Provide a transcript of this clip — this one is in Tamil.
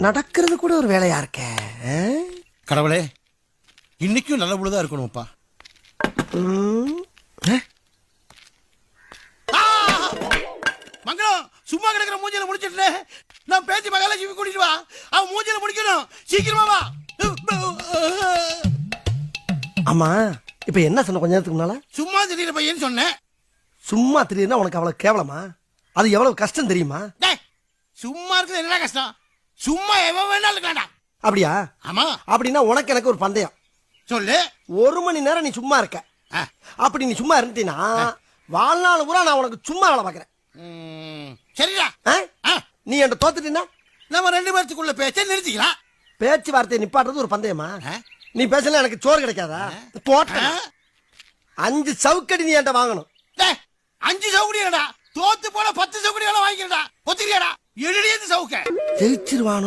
நடக்கிறது கூட ஒரு வேலையா இருக்க. கடவுளே, இன்னைக்கும் நல்ல பொழுதா இருக்கணும்ப்பா. மங்களம், சும்மா கிடக்கிற மூஞ்சில முடிச்சிட்டு நான் பேசி மகாலட்சுமி கூட்டிட்டு வா. அவன் மூஞ்சில முடிக்கணும், சீக்கிரமா வா. ஆமா, இப்ப என்ன சொன்ன கொஞ்ச நேரத்துக்கு முன்னால? சும்மா திடீர் பையன் சொன்னேன். சும்மா திடீர்னா உனக்கு அவ்வளவு கேவலமா? அது எவ்வளவு கஷ்டம் தெரியுமா? சும்மா இருக்குது என்ன கஷ்டம்? சும்மா எவன் வேணாலும் இருக்கலாம்டா. அப்படியா? ஆமா. அப்படின்னா உனக்கு எனக்கு ஒரு பந்தயம். சொல்லு. 1 மணி நேரம் நீ சும்மா இருக்க. அப்படி நீ சும்மா இருந்தீனா வாழ்நாள் பூரா நான் உனக்கு சும்மா வேலை பாக்குறேன். சரிடா. நீ என்கிட்ட தோத்துட்டீன்னா நம்ம 2 பேர்த்துக்குள்ள பேச்சை நிறுத்திக்கலாம். பேச்சுவார்த்தையை நிப்பாட்டுறது ஒரு பந்தயமா? நீ பேசல எனக்கு சோறு கிடைக்காதா? போட்ட 5 சவுக்கடி நீ என்கிட்ட வாங்கணும். 5 சவுக்கடியாடா? தோத்து போல 10 சவுக்கடி வேலை வாங்கிக்கிறடா. ஒத்துக்கிறியாடா? எழுதியது சவுக்க ஜெயிச்சிருவானோ?